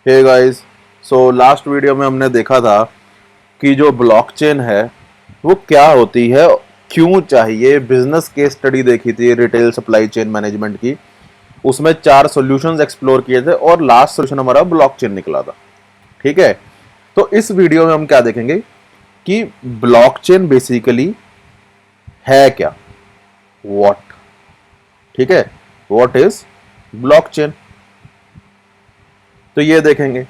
हे guys, so last video में हमने देखा था कि जो ब्लॉकचेन है वो क्या होती है, क्यों चाहिए। बिजनेस केस स्टडी देखी थी रिटेल सप्लाई चेन मैनेजमेंट की। उसमें 4 सॉल्यूशंस एक्सप्लोर किए थे और लास्ट सॉल्यूशन हमारा ब्लॉकचेन निकला था। ठीक है, तो इस वीडियो में हम क्या देखेंगे कि ब्लॉकचेन बेसिकली है क्या, व्हाट। ठीक है, व्हाट इज ब्लॉकचेन, तो ये देखेंगे।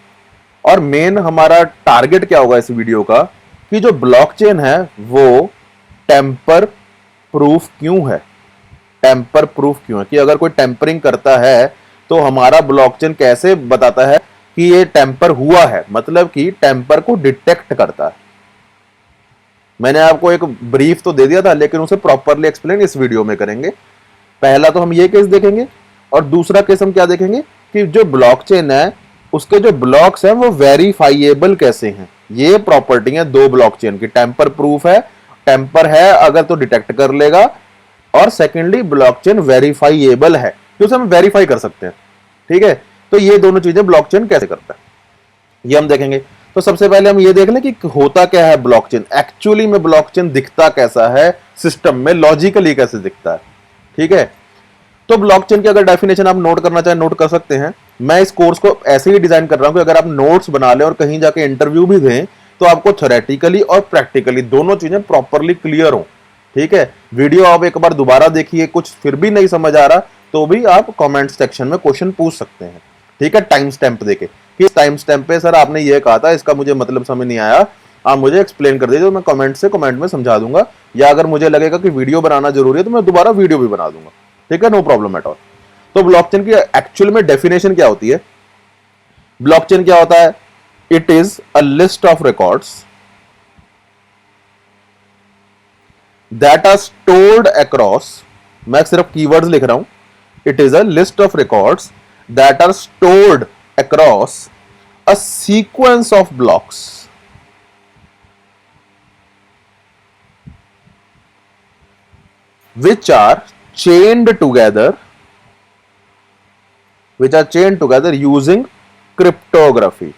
और मेन हमारा टारगेट क्या होगा इस वीडियो का कि जो ब्लॉकचेन है वो टेम्पर प्रूफ क्यों है। टेम्पर प्रूफ क्यों है कि अगर कोई टेम्परिंग करता है तो हमारा ब्लॉकचेन कैसे बताता है कि ये टेम्पर हुआ है, मतलब कि टेम्पर को डिटेक्ट करता है। मैंने आपको एक ब्रीफ तो दे दिया था, लेकिन उसे प्रॉपरली एक्सप्लेन इस वीडियो में करेंगे। पहला तो हम ये केस देखेंगे और दूसरा केस हम क्या देखेंगे कि जो ब्लॉकचेन है उसके जो ब्लॉक्स हैं वो वेरीफाइएबल कैसे हैं। ये प्रॉपर्टी है दो ब्लॉकचेन की, टेम्पर प्रूफ है, टेम्पर है अगर तो डिटेक्ट कर लेगा, और सेकेंडली ब्लॉकचेन वेरीफाइएबल है जो हम वेरीफाई कर सकते हैं। ठीक है, तो ये दोनों चीजें ब्लॉकचेन कैसे करता है ये हम देखेंगे। तो सबसे पहले हम ये देख लें कि होता क्या है ब्लॉकचेन, एक्चुअली में ब्लॉकचेन दिखता कैसा है, सिस्टम में लॉजिकली कैसे दिखता है। ठीक है, तो ब्लॉकचेन की अगर डेफिनेशन आप नोट करना चाहें नोट कर सकते हैं। मैं इस कोर्स को ऐसे ही डिजाइन कर रहा हूं कि अगर आप नोट्स बना लें और कहीं जाके इंटरव्यू भी दें तो आपको थ्योरेटिकली और प्रैक्टिकली दोनों चीजें प्रॉपरली क्लियर हो। ठीक है, वीडियो आप एक बार दोबारा देखिए, कुछ फिर भी नहीं समझ आ रहा तो भी आप कमेंट सेक्शन में क्वेश्चन पूछ सकते हैं। ठीक है, टाइम स्टैंप देके कि इस टाइम स्टैंप पे सर आपने ये कहा था, इसका मुझे मतलब समझ नहीं आया, आप मुझे एक्सप्लेन कर दीजिए, तो मैं कमेंट में समझा दूंगा, या अगर मुझे लगेगा कि वीडियो बनाना जरूरी है तो मैं दोबारा वीडियो भी बना दूंगा। ठीक है, नो प्रॉब्लम एट ऑल। तो ब्लॉकचेन की एक्चुअल में डेफिनेशन क्या होती है, ब्लॉकचेन क्या होता है, it is a list of records that are stored across, मैं सिर्फ कीवर्ड्स लिख रहा हूं, it is a list of records that are stored across a sequence of blocks which are chained together using cryptography।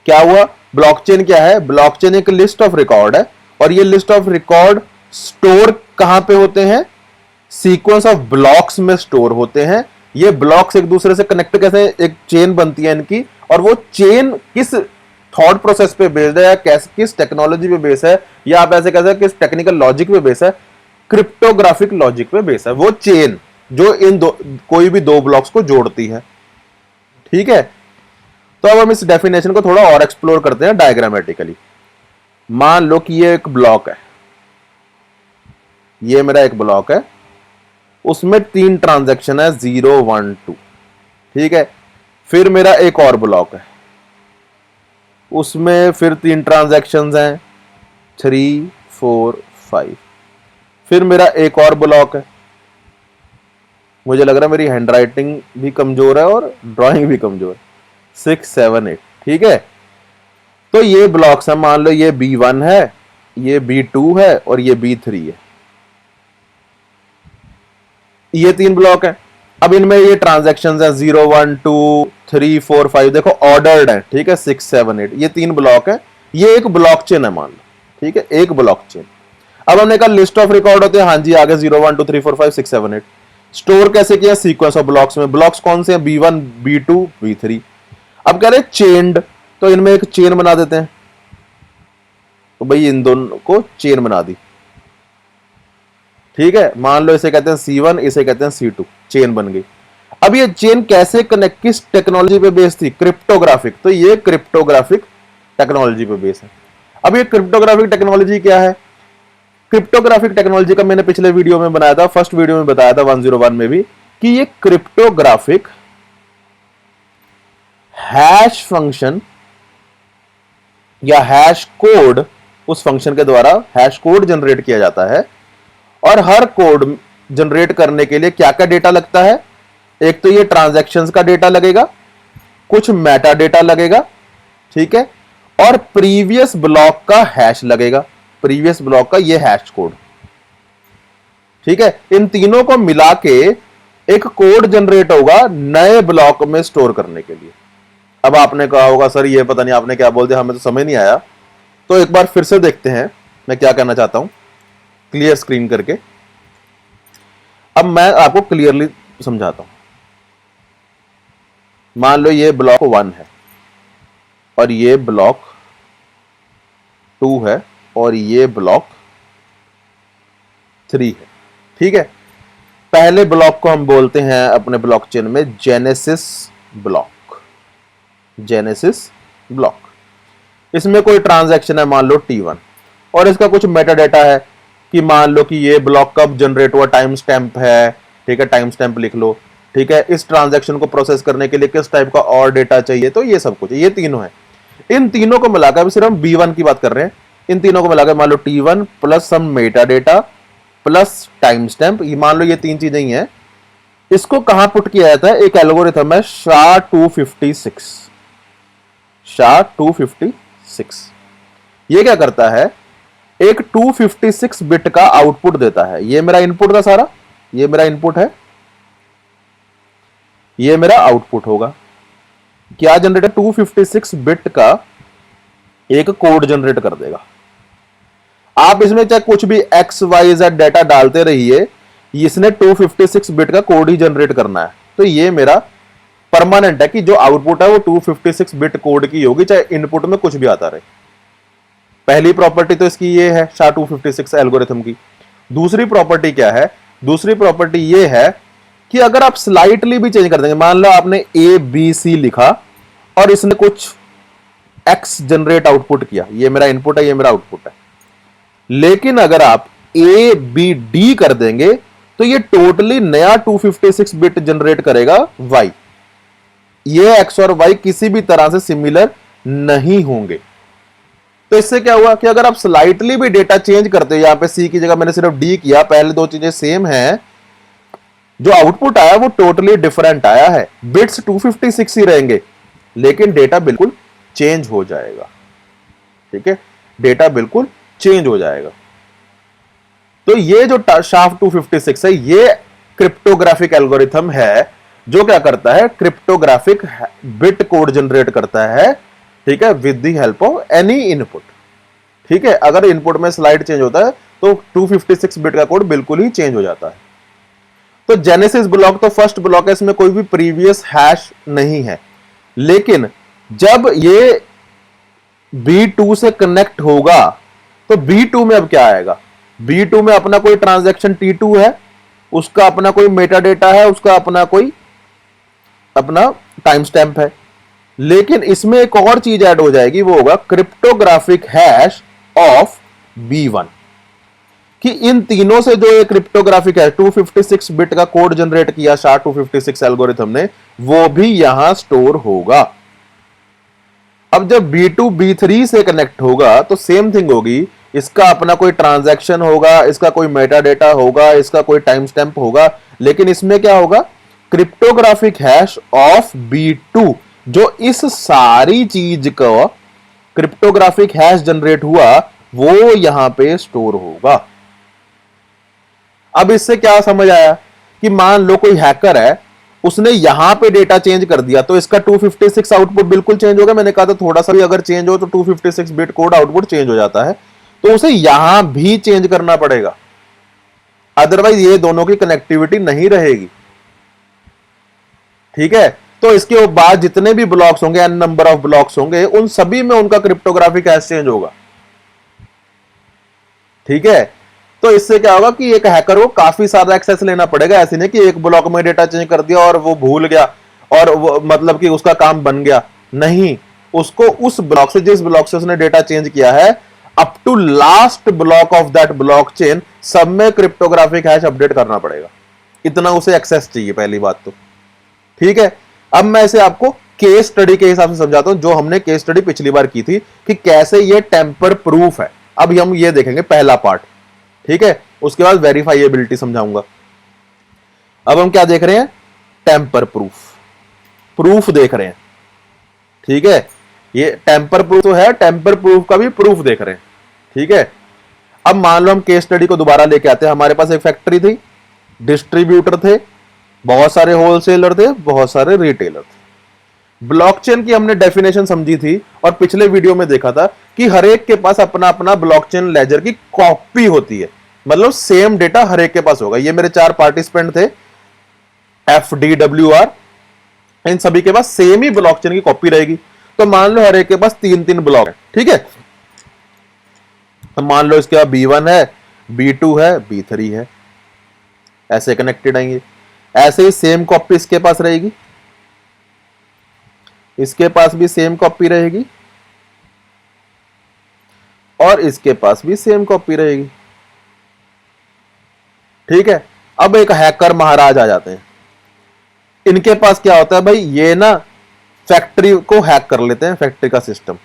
क्या हुआ, blockchain क्या है, blockchain एक लिस्ट ऑफ रिकॉर्ड है, और ये लिस्ट ऑफ रिकॉर्ड स्टोर कहां पे होते हैं, सीक्वेंस ऑफ ब्लॉक्स में स्टोर होते हैं। ये ब्लॉक्स एक दूसरे से कनेक्ट कैसे, एक चेन बनती है इनकी, और वो चेन किस थॉट प्रोसेस पे बेस्ड है, या किस टेक्नोलॉजी पे बेस है, या आप ऐसे कह सकते हैं किस टेक्निकल लॉजिक पे बेस है, क्रिप्टोग्राफिक लॉजिक पे बेस है वो चेन जो इन दो कोई भी दो ब्लॉक्स को जोड़ती है। ठीक है, तो अब हम इस डेफिनेशन को थोड़ा और एक्सप्लोर करते हैं डायग्रामेटिकली। मान लो कि ये एक ब्लॉक है, ये मेरा एक ब्लॉक है, उसमें 3 ट्रांजैक्शन है 0 1 2। ठीक है, फिर मेरा एक और ब्लॉक है, उसमें फिर 3 ट्रांजैक्शंस हैं 3 4 5। फिर मेरा एक और ब्लॉक है, मुझे लग रहा है मेरी हैंडराइटिंग भी कमजोर है और ड्राइंग भी कमजोर है, 6 7 8। ठीक है, तो ये ब्लॉक्स है, मान लो ये B1 है, ये B2 है और ये B3 है, ये 3 ब्लॉक है। अब इनमें ये ट्रांजैक्शंस है 0 1 2 3 4 5, देखो ऑर्डर्ड है। ठीक है, 6 7 8 ये 3 ब्लॉक है, ये एक ब्लॉकचेन है मान लो। ठीक है, एक ब्लॉकचेन। अब हमने कहा लिस्ट ऑफ रिकॉर्ड होते हैं, हाँ जी आगे 0 1 2 3 4 5 6 7 8। स्टोर कैसे किया, सीक्वेंस ऑफ ब्लॉक्स में। ब्लॉक्स कौन से हैं, B1 B2 B3। अब कह रहे चेन्ड, तो इनमें एक चेन बना देते हैं, तो भाई इन दोनों को चेन बना दी। ठीक है, मान लो इसे कहते हैं C1, इसे कहते हैं C2, चेन बन गई। अब ये चेन कैसे कनेक्ट, किस टेक्नोलॉजी पे बेस थी, क्रिप्टोग्राफिक, तो ये क्रिप्टोग्राफिक टेक्नोलॉजी पे बेस है। अब ये क्रिप्टोग्राफिक टेक्नोलॉजी क्या है, क्रिप्टोग्राफिक टेक्नोलॉजी का मैंने पिछले वीडियो में बनाया था, फर्स्ट वीडियो में बताया था 101 में भी, कि ये क्रिप्टोग्राफिक हैश फंक्शन या हैश कोड, उस फंक्शन के द्वारा हैश कोड जनरेट किया जाता है। और हर कोड जनरेट करने के लिए क्या क्या डेटा लगता है, एक तो ये ट्रांजैक्शंस का डेटा लगेगा, कुछ मेटा डेटा लगेगा, ठीक है, और प्रीवियस ब्लॉक का हैश लगेगा, प्रीवियस ब्लॉक का ये हैश कोड। ठीक है, इन तीनों को मिला के एक कोड जनरेट होगा नए ब्लॉक में स्टोर करने के लिए। अब आपने कहा होगा सर ये पता नहीं आपने क्या बोल दिया, हमें तो समझ नहीं आया। तो एक बार फिर से देखते हैं मैं क्या कहना चाहता हूं क्लियर स्क्रीन करके। अब मैं आपको क्लियरली समझाता हूं। मान लो ये ब्लॉक 1 है और ये ब्लॉक 2 है और ये ब्लॉक 3 है। ठीक है, पहले ब्लॉक को हम बोलते हैं अपने ब्लॉकचेन में जेनेसिस ब्लॉक। जेनेसिस ब्लॉक, इसमें कोई ट्रांजैक्शन है मान लो T1 और इसका कुछ मेटा डेटा है कि मान लो कि ये ब्लॉक कब जनरेट हुआ, टाइम स्टैंप है। ठीक है, टाइम स्टैंप लिख लो। ठीक है, इस ट्रांजैक्शन को प्रोसेस करने के लिए किस टाइप का और डेटा चाहिए, तो ये सब कुछ, ये तीनों है। इन तीनों को मिलाकर सिर्फ हम B1 की बात कर रहे हैं। इन तीनों को मिलाकर मान लो T1 plus some meta data plus time stamp, ये मान लो ये तीन चीजें ही हैं। इसको कहां पुट किया जाता है, एक एल्गोरिथम है SHA-256। SHA-256 ये क्या करता है, एक 256 बिट का आउटपुट देता है। ये मेरा इनपुट था सारा, ये मेरा इनपुट है, ये मेरा आउटपुट होगा। क्या जनरेट है, 256 बिट का एक कोड जनरेट कर देगा। आप इसमें चाहे कुछ भी XYZ डाटा डालते रहिए, इसने 256 बिट का कोड ही जनरेट करना है। तो ये मेरा परमानेंट है कि जो आउटपुट है वो 256 बिट कोड की होगी, चाहे इनपुट में कुछ भी आता रहे। पहली प्रॉपर्टी तो इसकी ये है SHA-256 एल्गोरिथम की। दूसरी प्रॉपर्टी क्या है, दूसरी प्रॉपर्टी ये है कि अगर आप स्लाइटली भी चेंज कर देंगे, मान लो आपने ABC लिखा और इसने कुछ X जनरेट आउटपुट किया, ये मेरा इनपुट है, ये मेरा आउटपुट है। लेकिन अगर आप ABD कर देंगे तो ये टोटली नया 256 बिट जनरेट करेगा Y। ये X और Y किसी भी तरह से सिमिलर नहीं होंगे। तो इससे क्या हुआ कि अगर आप स्लाइटली भी डेटा चेंज करते हो, यहां पे C की जगह मैंने सिर्फ D किया, पहले दो चीजें सेम हैं, जो आउटपुट आया वो टोटली डिफरेंट आया है। बिट्स 256 ही रहेंगे लेकिन डेटा बिल्कुल चेंज हो जाएगा। ठीक है, डेटा बिल्कुल चेंज हो जाएगा। तो ये जो SHA-256 है, ये क्रिप्टोग्राफिक एल्गोरिथम है जो क्या करता है, क्रिप्टोग्राफिक बिट कोड जनरेट करता है। ठीक है, with the help of any input. ठीक है, अगर इनपुट में स्लाइड चेंज होता है तो 256 बिट का कोड बिल्कुल ही चेंज हो जाता है। तो जेनेसिस ब्लॉक तो फर्स्ट ब्लॉक है, इसमें कोई भी प्रीवियस हैश नहीं है। लेकिन जब ये B2 से कनेक्ट होगा तो B2 में अब क्या आएगा, B2 में अपना कोई ट्रांजैक्शन T2 है, उसका अपना कोई मेटा डेटा है, उसका अपना कोई अपना टाइम स्टैंप है। लेकिन इसमें एक और चीज ऐड हो जाएगी, वो होगा क्रिप्टोग्राफिक हैश ऑफ B1, कि इन तीनों से जो ये क्रिप्टोग्राफिक है 256 बिट का कोड जनरेट किया SHA-256 एल्गोरिथम ने, वो भी यहां स्टोर होगा। अब जब B2 B3 से कनेक्ट होगा तो सेम थिंग होगी, इसका अपना कोई ट्रांजैक्शन होगा, इसका कोई मेटा डेटा होगा, इसका कोई टाइम स्टैंप होगा। लेकिन इसमें क्या होगा, क्रिप्टोग्राफिक हैश ऑफ B2, जो इस सारी चीज का क्रिप्टोग्राफिक हैश जनरेट हुआ वो यहां पे स्टोर होगा। अब इससे क्या समझ आया कि मान लो कोई हैकर है, उसने यहां पे डेटा चेंज कर दिया तो इसका 256 आउटपुट बिल्कुल चेंज होगा। मैंने कहा था थोड़ा सा भी अगर चेंज हो तो 256 बिट कोड आउटपुट चेंज हो जाता है, तो उसे यहां भी चेंज करना पड़ेगा, अदरवाइज ये दोनों की कनेक्टिविटी नहीं रहेगी। ठीक है, तो इसके बाद जितने भी ब्लॉक्स होंगे, एन नंबर ऑफ ब्लॉक्स होंगे, उन सभी में उनका क्रिप्टोग्राफिक हैश चेंज होगा। ठीक है, तो इससे क्या होगा कि एक हैकर को काफी सारा एक्सेस लेना पड़ेगा। ऐसे नहीं कि एक ब्लॉक में डेटा चेंज कर दिया और वो भूल गया और वो मतलब कि उसका काम बन गया, नहीं, उसको उस ब्लॉक से, जिस ब्लॉक से उसने डेटा चेंज किया है, up to last block of that blockchain, सब में क्रिप्टोग्राफिक हैश अपडेट करना पड़ेगा। इतना उसे एक्सेस चाहिए, पहली बात तो। ठीक है, अब मैं इसे आपको केस स्टडी के हिसाब से समझाता हूं, जो हमने केस स्टडी पिछली बार की थी कि कैसे ये टेम्पर प्रूफ है। अब हम ये देखेंगे पहला पार्ट। ठीक है, उसके बाद वेरीफाइएबिलिटी समझाऊंगा। अब हम क्या देख रहे हैं, टेम्पर प्रूफ, प्रूफ देख रहे हैं। ठीक है, ये टेम्पर प्रूफ तो है, टेम्पर प्रूफ का भी प्रूफ देख रहे हैं। ठीक है, अब मान लो हम केस स्टडी को दोबारा लेके आते हैं। हमारे पास एक फैक्ट्री थी, डिस्ट्रीब्यूटर थे, बहुत सारे होलसेलर थे, बहुत सारे रिटेलर थे। ब्लॉकचेन की हमने डेफिनेशन समझी थी और पिछले वीडियो में देखा था कि हर एक के पास अपना अपना ब्लॉकचेन लेजर की कॉपी होती है, मतलब सेम डेटा हर एक के पास होगा। ये मेरे 4 पार्टिसिपेंट थे, FDWR, इन सभी के पास सेम ही ब्लॉकचेन की कॉपी रहेगी। तो मान लो हर एक के पास 3-3 ब्लॉक है, ठीक है। तो मान लो इसके बाद B1 है, B2 है, B3 है, ऐसे कनेक्टेड आएंगे। ऐसे ही सेम कॉपी इसके पास रहेगी, इसके पास भी सेम कॉपी रहेगी और इसके पास भी सेम कॉपी रहेगी, ठीक है। अब एक हैकर महाराज आ जाते हैं, इनके पास क्या होता है भाई, ये ना फैक्ट्री को हैक कर लेते हैं, फैक्ट्री का सिस्टम,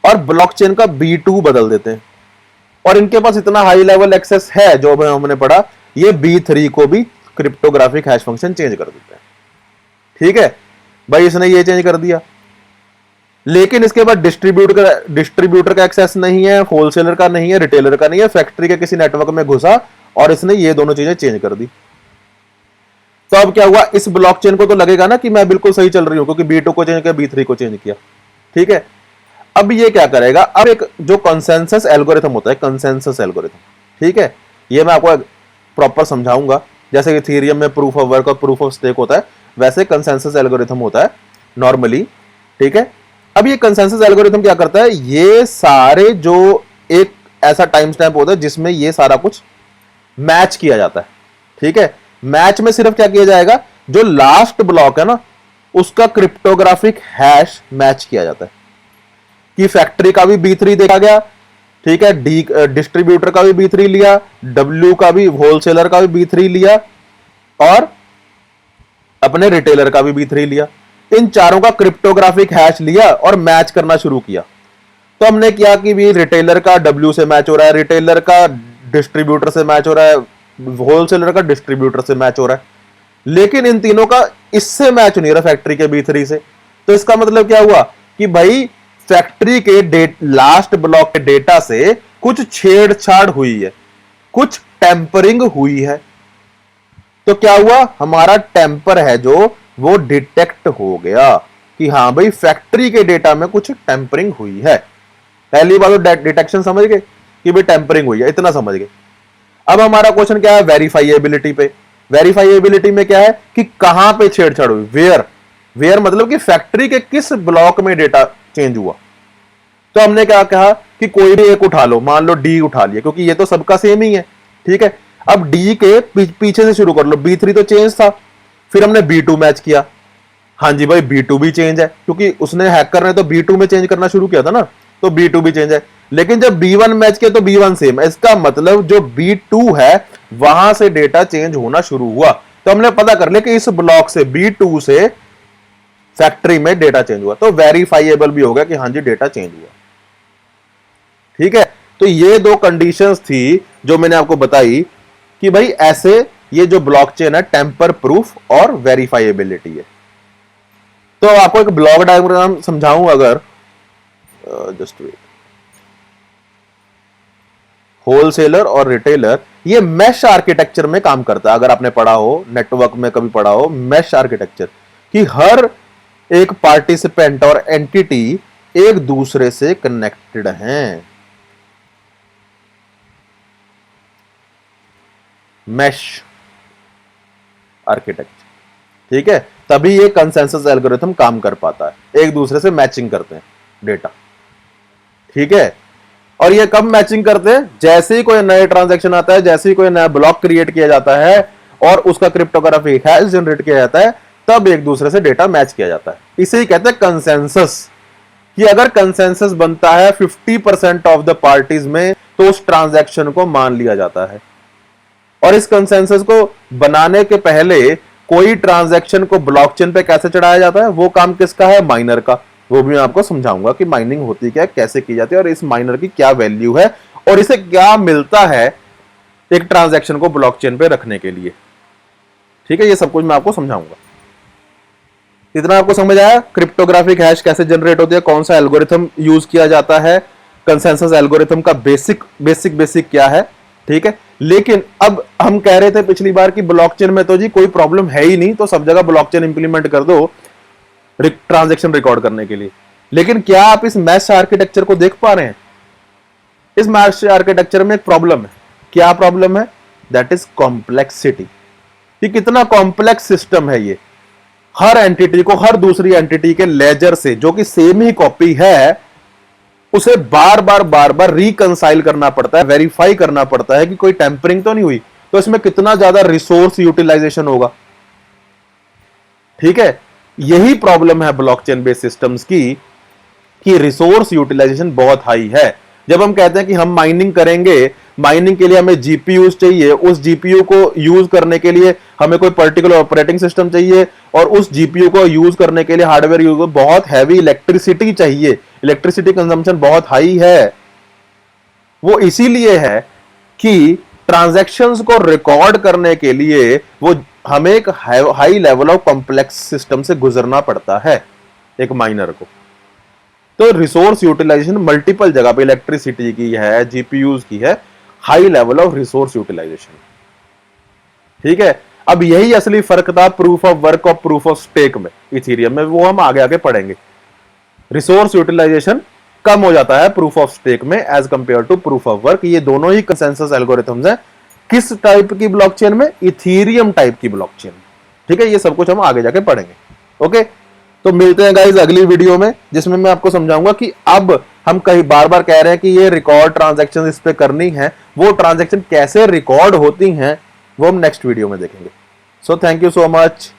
और ब्लॉकचेन का B2 बदल देते हैं। और इनके पास इतना हाई लेवल एक्सेस है जो हमने पढ़ा, ये B3 को भी क्रिप्टोग्राफिक हैश फंक्शन चेंज कर देते हैं, ठीक है भाई। इसने ये चेंज कर दिया, लेकिन इसके बाद डिस्ट्रीब्यूटर का एक्सेस नहीं है, होलसेलर का नहीं है, रिटेलर का नहीं है, फैक्ट्री के किसी नेटवर्क में घुसा और इसने ये दोनों चीजें चेंज कर दी। तो अब क्या हुआ, इस ब्लॉकचेन को तो लगेगा ना कि मैं बिल्कुल सही चल रही हूं, क्योंकि B2 को चेंज किया, B3 को चेंज किया, ठीक है। अब ये क्या करेगा, अब एक जो कंसेंसस एल्गोरिथम होता है, कंसेंसस एल्गोरिथम, ठीक है, ये मैं आपको प्रॉपर समझाऊंगा। जैसे कि इथेरियम में प्रूफ ऑफ वर्क और प्रूफ ऑफ स्टेक होता है, वैसे कंसेंसस एल्गोरिथम होता है नॉर्मली, ठीक है। अब ये कंसेंसस एल्गोरिथम क्या करता है, ये सारे जो एक ऐसा टाइम स्टैम्प होता है जिसमें ये सारा कुछ मैच किया जाता है, ठीक है। मैच में सिर्फ क्या किया जाएगा, जो लास्ट ब्लॉक है ना उसका क्रिप्टोग्राफिक हैश मैच किया जाता है, कि फैक्ट्री का भी B3 देखा गया, ठीक है, डिस्ट्रीब्यूटर का भी B3 लिया, W का भी, होलसेलर का भी B3 लिया और अपने रिटेलर का भी B3 लिया। इन चारों का क्रिप्टोग्राफिक हैश लिया और मैच करना शुरू किया। तो हमने किया कि भी रिटेलर का W से मैच हो रहा है, रिटेलर का डिस्ट्रीब्यूटर से मैच हो रहा है, होलसेलर का डिस्ट्रीब्यूटर से मैच हो रहा है, लेकिन इन तीनों का इससे मैच नहीं रहा, फैक्ट्री के B3 से। तो इसका मतलब क्या हुआ कि भाई फैक्ट्री के लास्ट ब्लॉक के डेटा से कुछ छेड़छाड़ हुई है, कुछ टेम्परिंग हुई है। तो क्या हुआ, हमारा टेम्पर है जो वो डिटेक्ट हो गया कि हाँ भाई फैक्ट्री के डेटा में कुछ टेम्परिंग हुई है। पहली बार तो डिटेक्शन समझ गए कि भाई टेम्परिंग हुई है, इतना समझ गए। अब हमारा क्वेश्चन क्या है, वेरीफाइएबिलिटी पे। वेरीफाइएबिलिटी में क्या है कि कहां पे छेड़छाड़ हुई, वेयर मतलब कि फैक्ट्री के किस ब्लॉक में डेटा चेंज हुआ। तो हमने क्या कहा कि कोई भी एक उठा लो, मान लो D उठा लिया, क्योंकि ये तो सबका सेम ही है, ठीक है। अब D के पीछे से शुरू कर लो, B3 तो चेंज था, फिर हमने B2 मैच किया, हाँ जी भाई B2 भी चेंज है, क्योंकि उसने हैकर ने तो B2 में चेंज करना शुरू किया था ना, तो B2 भी चेंज है। लेकिन जब B1 मैच किया तो B1 सेम है, इसका मतलब जो B2 है वहां से डेटा चेंज होना शुरू हुआ। तो हमने पता कर लिया कि इस ब्लॉक से B2 से फैक्ट्री में डेटा चेंज हुआ, तो वेरीफाइएबल भी होगा कि हाँ जी डेटा चेंज हुआ, ठीक है। तो ये दो कंडीशंस थी जो मैंने आपको बताई कि भाई ऐसे ये जो ब्लॉकचेन है टेम्पर प्रूफ और वेरीफाइएबिलिटी है। तो आपको एक ब्लॉक डायग्राम समझाऊं अगर, जस्ट वेट, होलसेलर और रिटेलर ये मैश आर्किटेक्चर में काम करता है। अगर आपने पढ़ा हो, नेटवर्क में कभी पढ़ा हो मैश आर्किटेक्चर, कि हर एक पार्टिसिपेंट और एंटिटी एक दूसरे से कनेक्टेड हैं, मैश आर्किटेक्चर, ठीक है। तभी ये कंसेंसस एल्गोरिथम काम कर पाता है, एक दूसरे से मैचिंग करते हैं डेटा, ठीक है। और ये कब मैचिंग करते हैं, जैसे ही कोई नया ट्रांजैक्शन आता है, जैसे ही कोई नया ब्लॉक क्रिएट किया जाता है और उसका क्रिप्टोग्राफिक हैश जनरेट किया जाता है, तब एक दूसरे से डेटा मैच किया जाता है। इसे ही कहते हैं कंसेंसस, कि अगर कंसेंसस बनता है 50% ऑफ द पार्टीज में तो उस ट्रांजैक्शन को मान लिया जाता है। और इस कंसेंसस को बनाने के पहले कोई ट्रांजैक्शन को ब्लॉकचेन पे कैसे चढ़ाया जाता है, वो काम किसका है, माइनर का। वो भी मैं आपको समझाऊंगा कि माइनिंग होती क्या है, कैसे की जाती है और इस माइनर की क्या वैल्यू है और इसे क्या मिलता है एक ट्रांजैक्शन को ब्लॉकचेन पे रखने के लिए, ठीक है। ये सब कुछ मैं आपको समझाऊंगा। इतना आपको समझ आया, क्रिप्टोग्राफिक हैश कैसे जनरेट होती है, कौन सा एल्गोरिथम यूज किया जाता है, कंसेंसस एल्गोरिथम का बेसिक क्या है, ठीक है, लेकिन अब हम कह रहे थे पिछली बार कि ब्लॉकचेन में तो जी कोई प्रॉब्लम है ही नहीं, तो सब जगह ब्लॉकचेन इंप्लीमेंट कर दो ट्रांजैक्शन रिकॉर्ड करने के लिए। लेकिन क्या आप इस मैश आर्किटेक्चर को देख पा रहे हैं? इस मैश आर्किटेक्चर में एक प्रॉब्लम है। क्या प्रॉब्लम है? That is complexity. कि कितना कॉम्प्लेक्स सिस्टम है ये, हर एंटिटी को हर दूसरी एंटिटी के लेजर से, जो कि सेम ही कॉपी है, उसे बार बार रिकंसाइल करना पड़ता है, वेरीफाई करना पड़ता है कि कोई टेम्परिंग तो नहीं हुई। तो इसमें कितना ज्यादा रिसोर्स यूटिलाइजेशन होगा। ठीक है, यही प्रॉब्लम है ब्लॉकचेन बेस्ड सिस्टम्स की, कि रिसोर्स यूटिलाइजेशन बहुत हाई है। जब हम कहते हैं कि हम माइनिंग करेंगे, माइनिंग के लिए हमें जीपीयू चाहिए, उस जीपीयू को यूज करने के लिए हमें कोई पर्टिकुलर ऑपरेटिंग सिस्टम चाहिए, और उस जीपीयू को यूज करने के लिए हार्डवेयर यूज बहुत हैवी इलेक्ट्रिसिटी चाहिए, इलेक्ट्रिसिटी कंजम्पशन बहुत हाई है। वो इसीलिए है कि ट्रांजैक्शंस को रिकॉर्ड करने के लिए वो हमें एक high level of complex system से गुजरना पड़ता है एक माइनर को। तो रिसोर्स यूटिलाइजेशन मल्टीपल जगह पे इलेक्ट्रिसिटी की है, जीपीयूज की है, high level of resource utilisation. ठीक है, अब यही असली फर्क था प्रूफ ऑफ वर्क और प्रूफ ऑफ स्टेक में, इथेरियम में, वो हम आगे आगे पढ़ेंगे। रिसोर्स यूटिलाइजेशन कम हो जाता है प्रूफ ऑफ स्टेक में as compare to proof of work. ये दोनों ही कंसेंसस एल्गोरिथम्स हैं। किस टाइप की ब्लॉकचेन में? इथेरियम टाइप की ब्लॉकचेन। ठीक है, ये सब कुछ हम आगे जाके पढ़ेंगे। ओके, तो मिलते हैं गाइस अगली वीडियो में, जिसमें मैं आपको समझाऊंगा कि अब हम कहीं बार बार कह रहे हैं कि ये रिकॉर्ड ट्रांजैक्शन इस पे करनी है, वो ट्रांजैक्शन कैसे रिकॉर्ड होती हैं वो हम नेक्स्ट वीडियो में देखेंगे। So thank you so much.